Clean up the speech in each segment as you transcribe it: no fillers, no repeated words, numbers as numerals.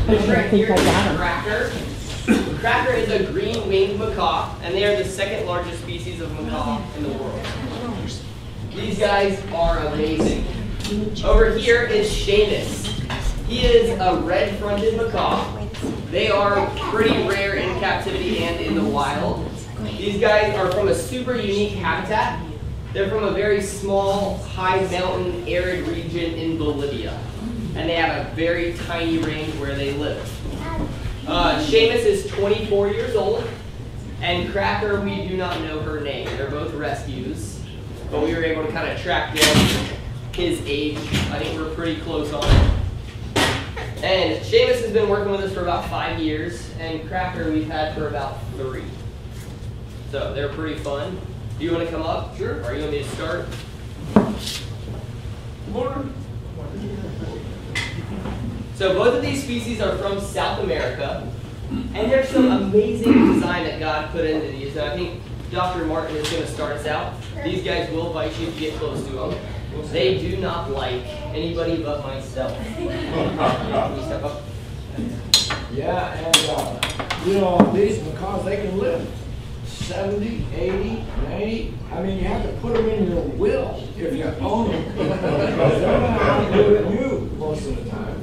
This right here is Cracker. Cracker is a green-winged macaw, and they are the second largest species of macaw in the world. These guys are amazing. Over here is Sheamus. He is a red-fronted macaw. They are pretty rare in captivity and in the wild. These guys are from a super unique habitat. They're from a very small, high mountain, arid region in Bolivia. And they have a very tiny range where they live. Sheamus is 24 years old, and Cracker, we do not know her name. They're both rescues, but we were able to kind of track down his age. I think we're pretty close on it. And Sheamus has been working with us for about 5 years, and Cracker we've had for about 3. So they're pretty fun. Do you want to come up? Sure. Or you want me to start? Morning. So both of these species are from South America, and there's some amazing design that God put into these. And I think Dr. Martin is going to start us out. These guys will bite you if you get close to them. They do not like anybody but myself. Can you step up? Yeah, and you know, these macaws, they can live 70, 80, 90. I mean, you have to put them in your will if you own them. Because they're not outliving you most of the time.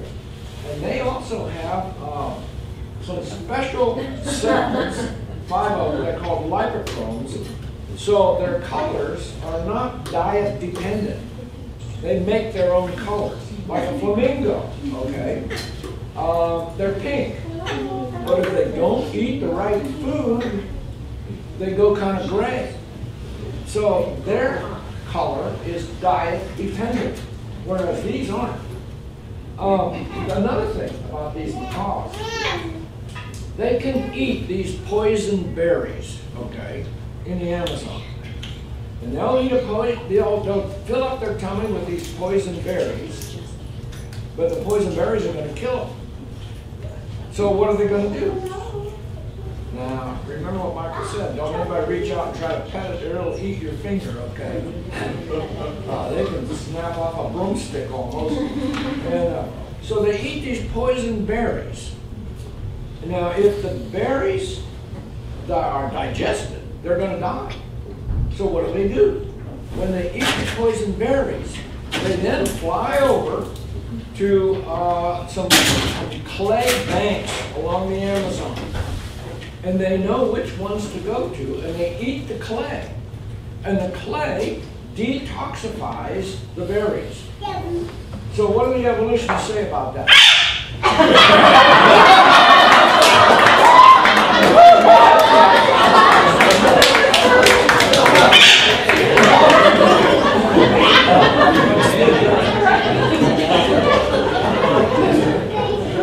And they also have some special cells, 5 of them, they're called lipochromes. So their colors are not diet dependent. They make their own colors, like a flamingo, okay? They're pink, but if they don't eat the right food, they go kind of gray. So their color is diet dependent, whereas these aren't. Another thing about these macaws, they can eat these poison berries, okay, in the Amazon. And they'll eat they'll fill up their tummy with these poison berries, but the poison berries are going to kill them. So what are they going to do? Now, remember what Michael said, don't anybody reach out and try to pet it, or it'll eat your finger, okay? They can snap off a broomstick almost. And so they eat these poison berries. Now, if the berries are digested, they're going to die. So what do? When they eat the poison berries, they then fly over to some clay banks along the Amazon. And they know which ones to go to, and they eat the clay. And the clay detoxifies the berries. So what do the evolutionists say about that?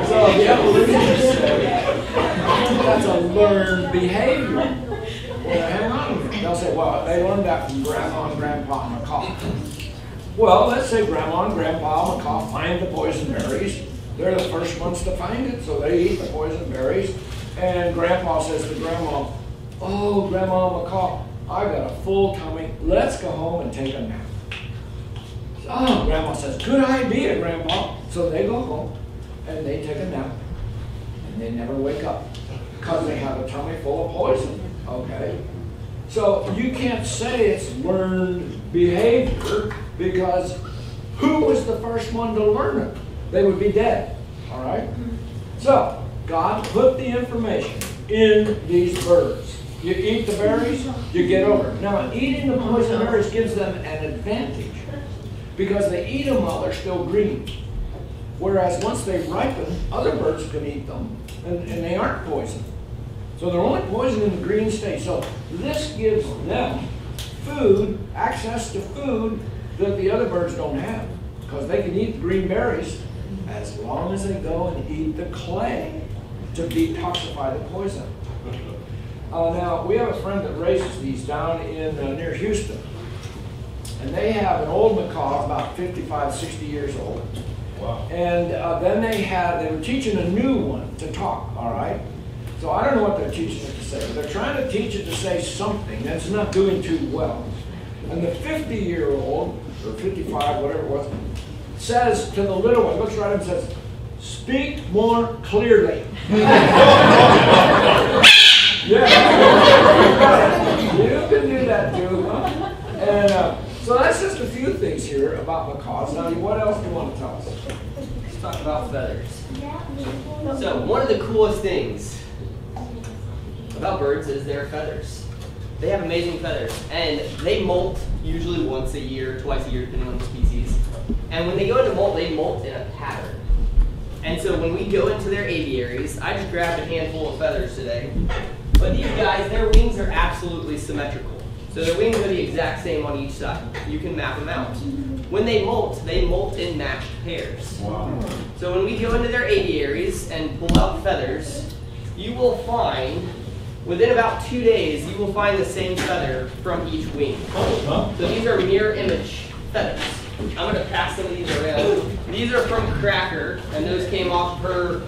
So the evolutionists say that's a learned behavior. Well, hang on. They'll say, well, they learned that from Grandma and Grandpa Macaw. Well, let's say Grandma and Grandpa Macaw find the poison berries. They're the first ones to find it, so they eat the poison berries. And Grandpa says to Grandma, oh, Grandma Macaw, I got a full tummy. Let's go home and take a nap. Oh, Grandma says, good idea, Grandpa. So they go home and they take a nap. And they never wake up because they have a tummy full of poison, okay? So you can't say it's learned behavior because who was the first one to learn it? They would be dead, all right? So God put the information in these birds. You eat the berries, you get over it. Now, eating the poison berries gives them an advantage because they eat them while they're still green. Whereas once they ripen, other birds can eat them, and they aren't poison. So they're only poison in the green state. So this gives them food, access to food that the other birds don't have, because they can eat the green berries as long as they go and eat the clay to detoxify the poison. Now, we have a friend that raises these down in near Houston. And they have an old macaw, about 55, 60 years old. Wow. And then they were teaching a new one to talk, all right? So I don't know what they're teaching it to say, but they're trying to teach it to say something that's not doing too well. And the 50-year-old, or 55, whatever it was, says to the little one, looks right at him and says, Speak more clearly. Yeah. You can do that too, huh? And so that's just a few things here about macaws. Now, what else do you want to tell us? Let's talk about feathers. So one of the coolest things about birds is their feathers. They have amazing feathers, and they molt usually once a year, twice a year, depending on the species. And when they go into molt, they molt in a pattern. And so when we go into their aviaries, I just grabbed a handful of feathers today. But these guys, their wings are absolutely symmetrical. So their wings are the exact same on each side. You can map them out. When they molt in matched pairs. Wow. So when we go into their aviaries and pull out feathers, you will find, within about 2 days, you will find the same feather from each wing. So these are mirror image feathers. I'm going to pass some of these around. These are from Cracker, and those came off her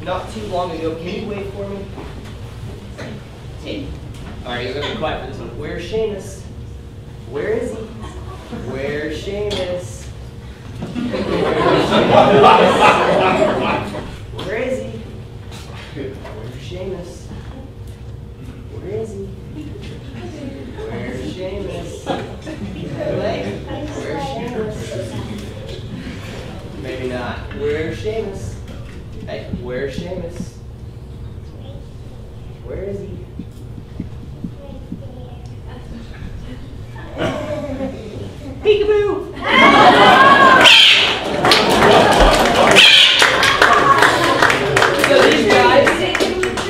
not too long ago. Can you wait for me? Hey. All right, you're going to be quiet for this one. Where's Sheamus? Where is he? Where's Sheamus? Where is he? Where's Sheamus? Where is he? Where's Sheamus? Where's Sheamus? Maybe not. Where's Sheamus? Hey, where's Sheamus? Where is he? Peekaboo! So these guys,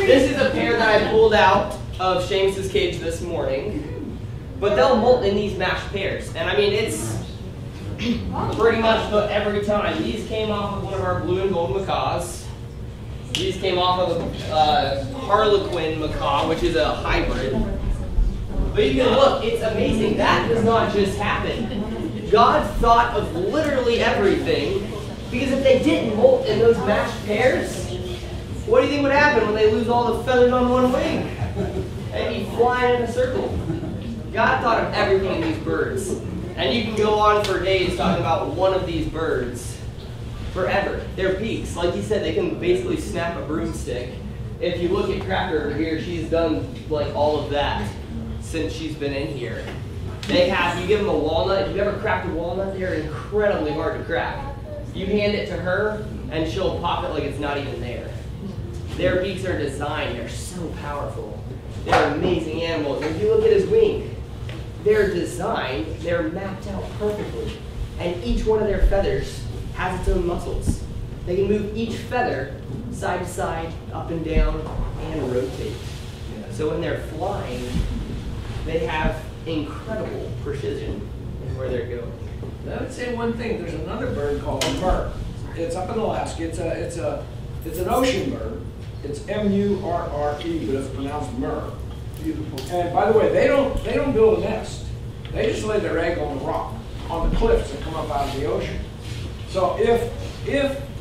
this is a pair that I pulled out of Sheamus's cage this morning. But they'll molt in these matched pairs. And I mean, it's pretty much every time. These came off of one of our blue and gold macaws. These came off of a Harlequin macaw, which is a hybrid. But you can look, it's amazing. That does not just happen. God thought of literally everything, because if they didn't molt in those matched pairs, what do you think would happen when they lose all the feathers on one wing? They'd be flying in a circle. God thought of everything in these birds. And you can go on for days talking about one of these birds forever. Their beaks, like he said, they can basically snap a broomstick. If you look at Cracker over here, she's done like all of that since she's been in here. They have, you give them a walnut, if you've ever cracked a walnut, they're incredibly hard to crack. You hand it to her, and she'll pop it like it's not even there. Their beaks are designed, they're so powerful. They're amazing animals. If you look at his wing, they're designed, they're mapped out perfectly. And each one of their feathers has its own muscles. They can move each feather side to side, up and down, and rotate. So when they're flying, they have incredible precision in where they're going. I would say one thing. There's another bird called a murre. It's up in Alaska. It's an ocean bird. It's M-U-R-R-E, but it's pronounced murre. Beautiful. And by the way, they don't build a nest. They just lay their egg on the rock, on the cliffs that come up out of the ocean. So if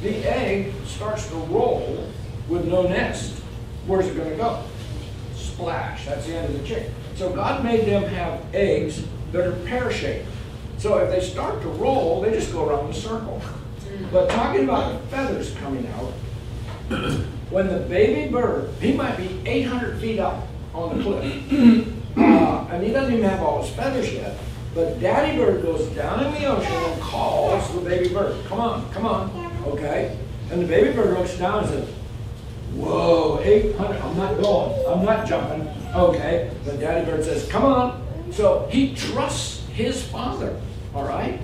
the egg starts to roll with no nest, where's it going to go? Splash. That's the end of the chick. So God made them have eggs that are pear-shaped. So if they start to roll, they just go around the circle. But talking about the feathers coming out, when the baby bird, he might be 800 feet up on the cliff, and he doesn't even have all his feathers yet, but daddy bird goes down in the ocean and calls the baby bird, come on, okay? And the baby bird looks down and says, whoa, 800, I'm not going, I'm not jumping, okay? But daddy bird says, come on. So he trusts his father, all right?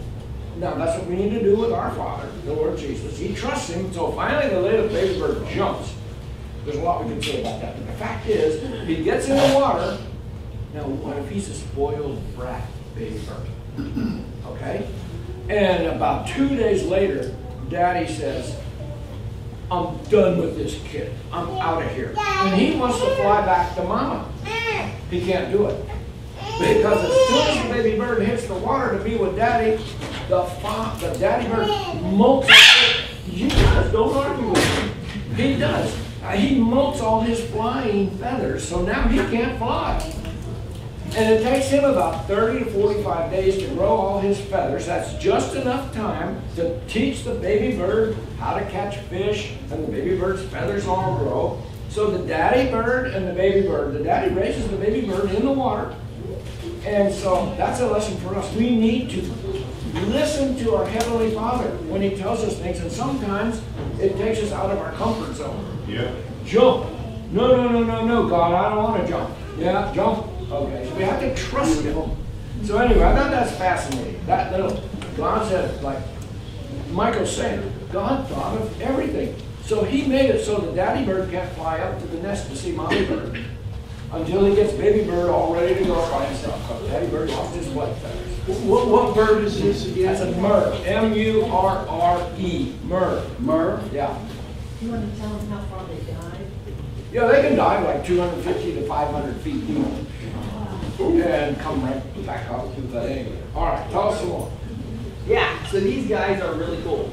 Now that's what we need to do with our Father, the Lord Jesus. He trusts him, so finally the little baby bird jumps. There's a lot we can say about that. But the fact is, he gets in the water. Now what if he's a spoiled brat baby bird? Okay? And about 2 days later, daddy says, I'm done with this kid. I'm out of here. And he wants to fly back to mama. He can't do it. Because as soon as the baby bird hits the water to be with daddy, the daddy bird molts it. You guys don't argue with him. He does. He molts all his flying feathers, so now he can't fly. And it takes him about 30 to 45 days to grow all his feathers. That's just enough time to teach the baby bird how to catch fish, and the baby bird's feathers all grow. So the daddy bird and the daddy raises the baby bird in the water. And so that's a lesson for us. We need to listen to our Heavenly Father when He tells us things, and sometimes it takes us out of our comfort zone. Yeah. Jump. No, God, I don't want to jump. Yeah, jump. Okay, so we have to trust Him. So anyway, I thought that's fascinating. That little, God said, like Michael said, God thought of everything. So He made it so the daddy bird can't fly up to the nest to see mommy bird until he gets baby bird all ready to go by himself. Because daddy bird lost his white feathers. What bird is this again? That's a murre. M-U-R-R-E. Murre. Murre? Yeah. You want to tell them how far they dive? Yeah, they can dive like 250 to 500 feet deep and come right back up. But anyway, all right, tell us some more. Yeah, so these guys are really cool.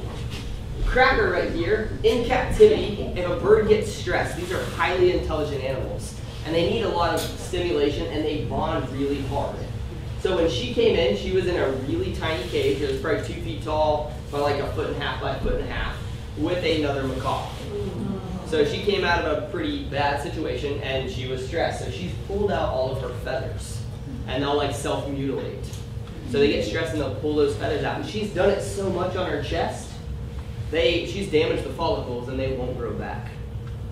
Cracker right here, in captivity, if a bird gets stressed, these are highly intelligent animals, and they need a lot of stimulation, and they bond really hard. So when she came in, she was in a really tiny cage. It was probably 2 feet tall, by like 1.5 feet by 1.5 feet, with another macaw. So she came out of a pretty bad situation, and she was stressed. So she's pulled out all of her feathers, and they'll like self-mutilate. So they get stressed, and they'll pull those feathers out. And she's done it so much on her chest, she's damaged the follicles, and they won't grow back.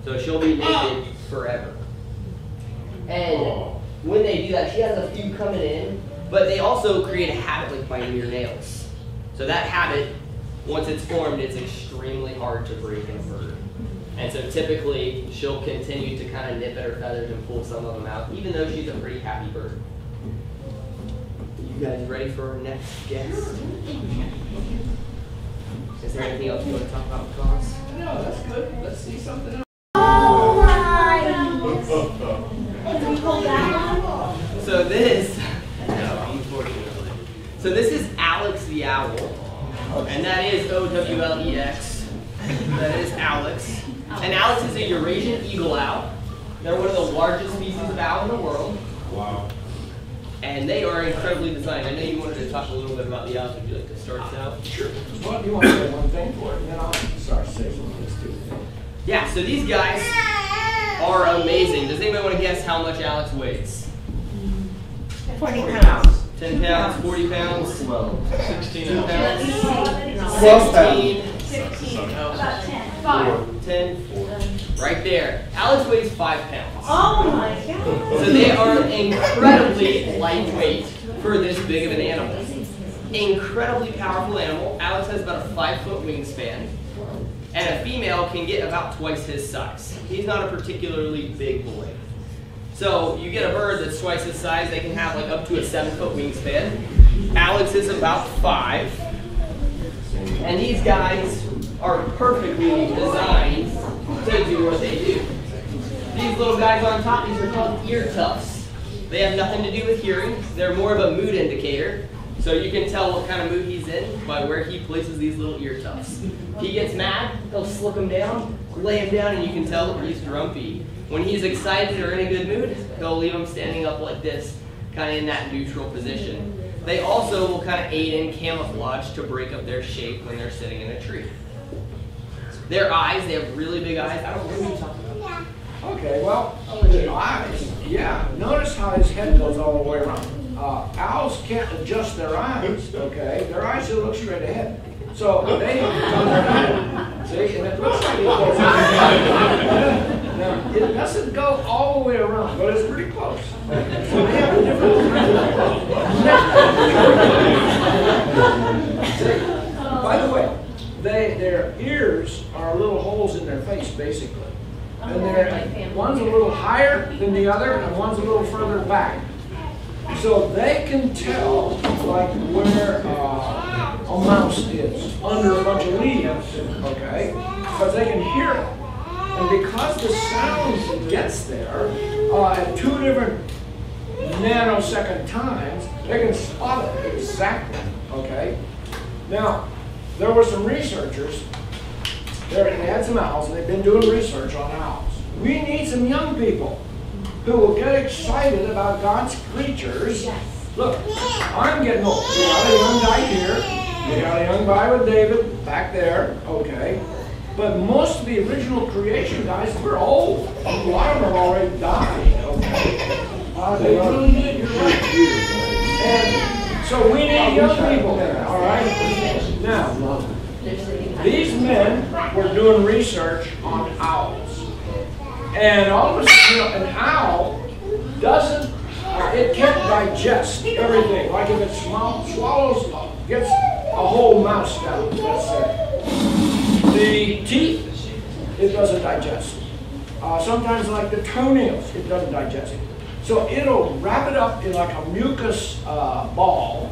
So she'll be naked forever. And when they do that, she has a few coming in, but they also create a habit like biting your nails. So that habit, once it's formed, it's extremely hard to break in a bird. And so typically, she'll continue to kind of nip at her feathers and pull some of them out, even though she's a pretty happy bird. You guys ready for our next guest? Is there anything else you want to talk about, Claus? No, that's good. Let's see something else. All right. Can we pull that one? So this, no, unfortunately. So this is Alex the owl, and that is O-W-L-E-X. That is Alex. And Alex is a Eurasian eagle owl. They're one of the largest species of owl in the world. Wow. And they are incredibly designed. I know you wanted to talk a little bit about the owls. Would you like to start us out? Sure. Well, you want to say one thing for it, and then I'll start saying some of this too. Yeah, so these guys are amazing. Does anybody want to guess how much Alex weighs? 40 pounds. 10 pounds, 40 pounds, 16 12 16, 16. About 10. 5. 10, right there. Alex weighs 5 pounds. Oh my God. So they are incredibly lightweight for this big of an animal. Incredibly powerful animal. Alex has about a 5-foot wingspan, and a female can get about twice his size. He's not a particularly big boy. So you get a bird that's twice his size, they can have like up to a 7-foot wingspan. Alex is about 5. And these guys are perfectly designed to do what they do. These little guys on top, these are called ear tufts. They have nothing to do with hearing. They're more of a mood indicator. So you can tell what kind of mood he's in by where he places these little ear tufts. If he gets mad, he'll slick him down, lay him down, and you can tell that he's grumpy. When he's excited or in a good mood, he'll leave him standing up like this, kind of in that neutral position. They also will kind of aid in camouflage to break up their shape when they're sitting in a tree. Their eyes, they have really big eyes. I don't know what you're talking about. Okay, well, the eyes, yeah. Notice how his head goes all the way around. Owls can't adjust their eyes, okay? Their eyes will look straight ahead. So they see, and it looks like it goes now, it doesn't go all the way around, but it's pretty close. So they have a different by the way, their ears are little holes in their face, basically. And one's a little higher than the other, and one's a little further back. So they can tell, like, where a mouse is under a bunch of leaves, okay? Because they can hear it. And because the sound gets there at 2 different nanosecond times, they can spot it exactly, okay? Now, there were some researchers, they had some owls, and they've been doing research on owls. We need some young people. who will get excited about God's creatures. Look, I'm getting old. We got a young guy here. We got a young guy with David back there. Okay. But most of the original creation guys were old. A lot of them already died. Okay. They really did. You're right. And so we need young people there. All right. Now, these men were doing research on owls. And all of a sudden, an owl doesn't, it can't digest everything. Like if it swallows, gets a whole mouse down, let's say. The teeth, it doesn't digest. Sometimes like the toenails, it doesn't digest. So it'll wrap it up in like a mucus ball,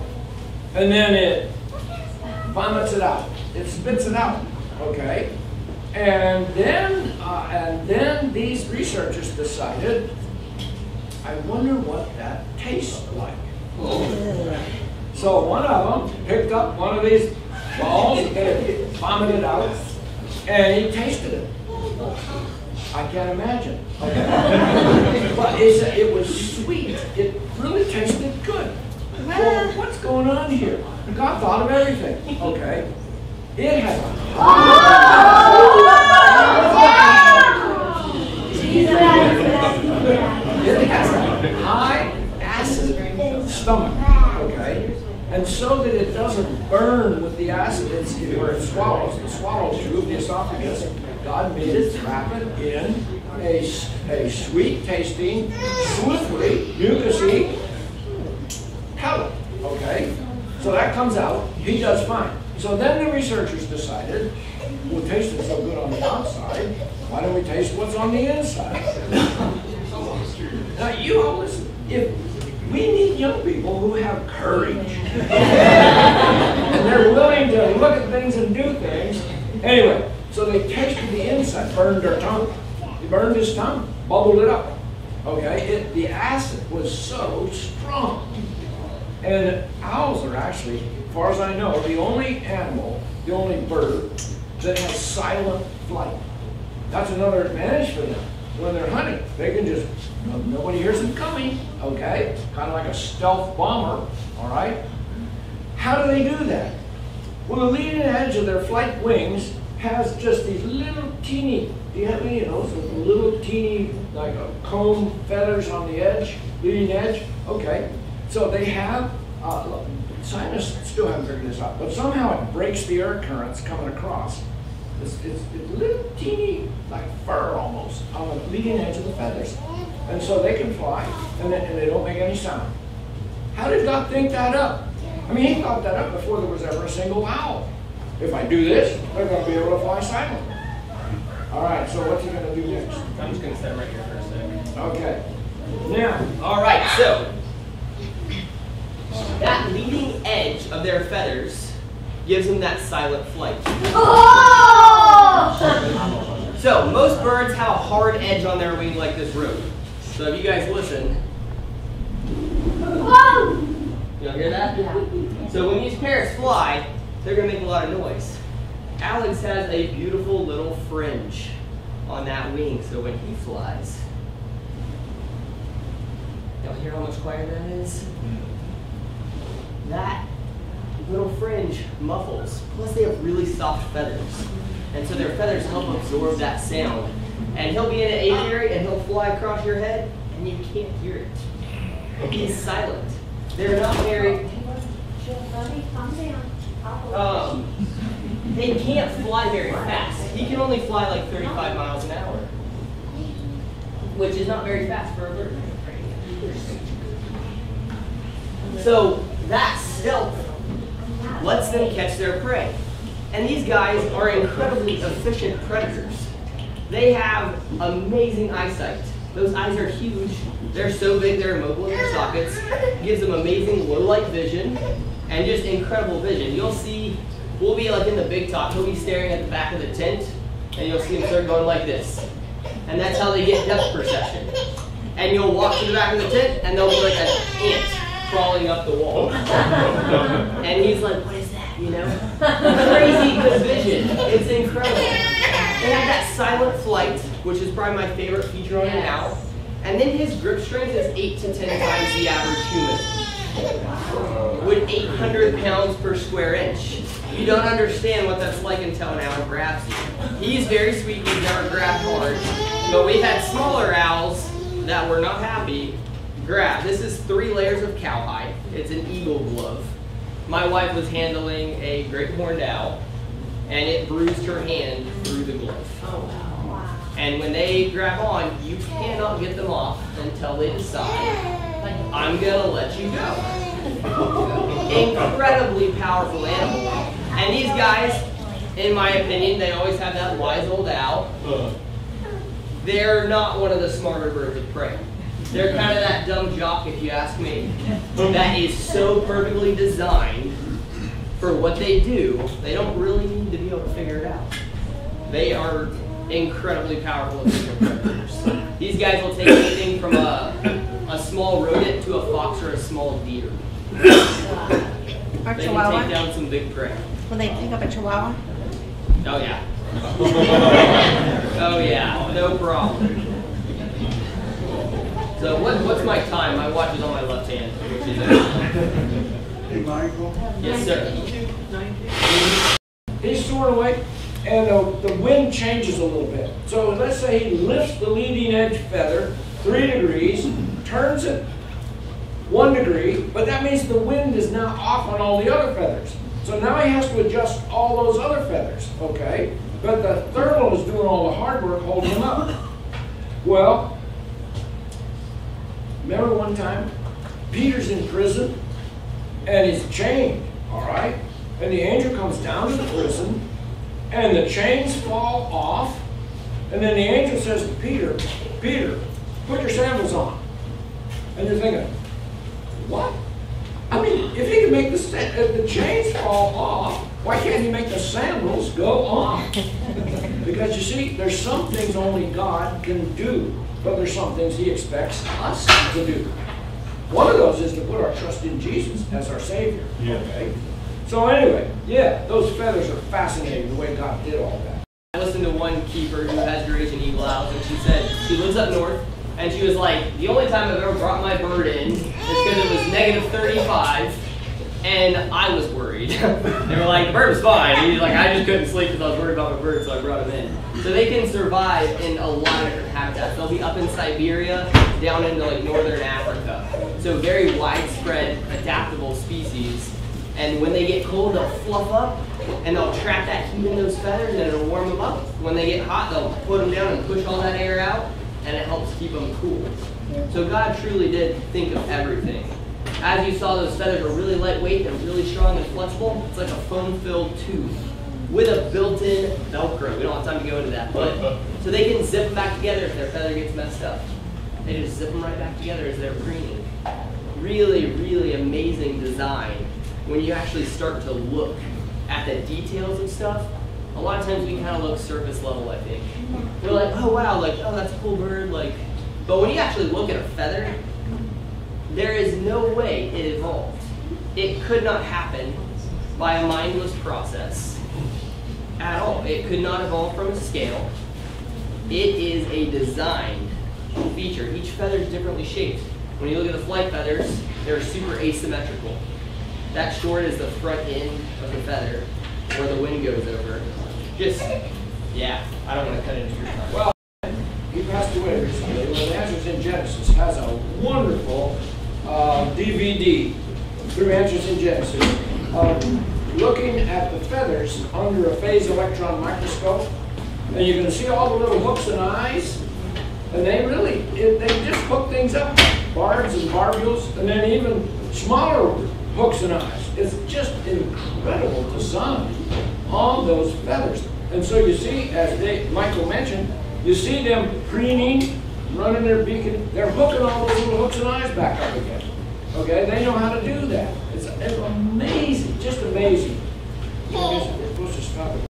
and then it vomits it out. It spits it out, okay? And then these researchers decided, I wonder what that tastes like. So one of them picked up one of these balls and vomited it out, and he tasted it. I can't imagine. Okay. But it was sweet. It really tasted good. Well, what's going on here? God thought of everything. Okay. It has a high acid stomach. Okay. And so that it doesn't burn with the acid where it swallows, the swallow tube, the esophagus, God made it wrap it in a sweet-tasting, slippery, mucusy pellet. Okay? So that comes out. He does fine. So then the researchers decided, we'll taste it so good on the outside, why don't we taste what's on the inside? Now, you all listen. We need young people who have courage. And they're willing to look at things and do things. Anyway, so they tasted the inside, burned their tongue. He burned his tongue, bubbled it up. Okay, the acid was so strong. And owls are actually, as far as I know, the only animal, the only bird that has silent flight. That's another advantage for them. When they're hunting, they can just, nobody hears them coming, okay? Kind of like a stealth bomber, all right? How do they do that? Well, the leading edge of their flight wings has just these little teeny, do you have any of those with little teeny, like a comb feathers on the edge, leading edge? Okay. So they have, scientists still haven't figured this out, but somehow it breaks the air currents coming across. It's little teeny, like fur almost, on the leading edge of the feathers. And so they can fly, and they don't make any sound. How did God think that up? I mean, he thought that up before there was ever a single owl. If I do this, they're going to be able to fly silently. All right, so what's he going to do next? I'm just going to set right here for a second. Okay. Now. All right, so that leading edge of their feathers gives them that silent flight. Oh! So most birds have a hard edge on their wing like this rope. So if you guys listen, you hear that? Yeah. So when these parrots fly, they're going to make a lot of noise. Alex has a beautiful little fringe on that wing, so when he flies, y'all hear how much quieter that is? That little fringe muffles. Plus they have really soft feathers. And so their feathers help absorb that sound. And he'll be in an apiary and he'll fly across your head and you can't hear it. He's silent. They're not very... they can't fly very fast. He can only fly like 35 miles an hour. Which is not very fast for a bird. So that stealth lets them catch their prey. And these guys are incredibly efficient predators. They have amazing eyesight. Those eyes are huge. They're so big they're immobile in their sockets. Gives them amazing low light vision and just incredible vision. You'll see, we'll be like in the big top, he'll be staring at the back of the tent and you'll see him start going like this. And that's how they get depth perception. And you'll walk to the back of the tent and they'll be like an ant crawling up the wall. And he's like, what is that, you know? Crazy good vision. It's incredible. They have that silent flight, which is probably my favorite feature on an owl. And then his grip strength is 8 to 10 times the average human. With 800 pounds per square inch. You don't understand what that's like until an owl grabs you. He's very sweet, he's never grabbed hard. But we've had smaller owls that were not happy grab. This is 3 layers of cowhide. It's an eagle glove. My wife was handling a great horned owl, and it bruised her hand through the glove. And when they grab on, you cannot get them off until they decide, I'm gonna let you go. Incredibly powerful animal. And these guys, in my opinion, they always have that wise old owl. They're not one of the smarter birds of prey. They're kind of that dumb jock, if you ask me, that is so perfectly designed for what they do, they don't really need to be able to figure it out. They are incredibly powerful visual predators. These guys will take anything from a small rodent to a fox or a small deer. Or They chihuahua? can take down some big prey. Will they pick up a chihuahua? Oh yeah. Oh yeah, no problem. So what's my time? My watch is on my left hand, which is Hey, Michael. yes sir. He's soaring away, and the wind changes a little bit. So let's say he lifts the leading edge feather 3 degrees, turns it 1 degree, but that means the wind is now off on all the other feathers. So now he has to adjust all those other feathers, okay? But the thermal is doing all the hard work holding him up. Well, remember one time, Peter's in prison, and he's chained, all right? And the angel comes down to the prison, and the chains fall off, and then the angel says to Peter, Peter, put your sandals on. And you're thinking, what? I mean, if he can make the chains fall off, why can't he make the sandals go on? Because you see, there's some things only God can do, but there's some things he expects us to do. One of those is to put our trust in Jesus as our Savior. Yeah. Okay? So anyway, yeah, those feathers are fascinating, the way God did all that. I listened to one keeper who has Eurasian eagle owls, and she said she lives up north, and she was like, the only time I've ever brought my bird in is because it was negative 35, and I was worried. They were like, the bird was fine. And he's like, I just couldn't sleep because I was worried about my bird, so I brought him in. So they can survive in a lot of different habitats. They'll be up in Siberia, down into like northern Africa. So very widespread, adaptable species. And when they get cold, they'll fluff up, and they'll trap that heat in those feathers, and it'll warm them up. When they get hot, they'll put them down and push all that air out, and it helps keep them cool. So God truly did think of everything. As you saw, those feathers are really lightweight and really strong and flexible. It's like a foam-filled tube with a built-in Velcro. We don't have time to go into that, but so they can zip them back together if their feather gets messed up. They just zip them right back together as they're preening. Really, really amazing design. When you actually start to look at the details of stuff, a lot of times we kind of look surface level, I think. We're like, oh wow, like, oh that's a cool bird, like, but when you actually look at a feather, there is no way it evolved. It could not happen by a mindless process at all. It could not evolve from a scale. It is a designed feature. Each feather is differently shaped. When you look at the flight feathers, they're super asymmetrical. That short is the front end of the feather where the wind goes over. Just, yeah, I don't want to cut into your time. Well, he passed away recently. Well, Answers in Genesis has a wonderful DVD through Answers in Genesis, looking at the feathers under a phase electron microscope, and you can see all the little hooks and eyes, and they really, they just hook things up, barbs and barbules, and then even smaller hooks and eyes. It's just incredible design on those feathers. And so you see, as Michael mentioned, you see them preening, running their beak, and they're hooking all those little hooks and eyes back up again. Okay, they know how to do that. It's amazing, just amazing. We're supposed to stop it.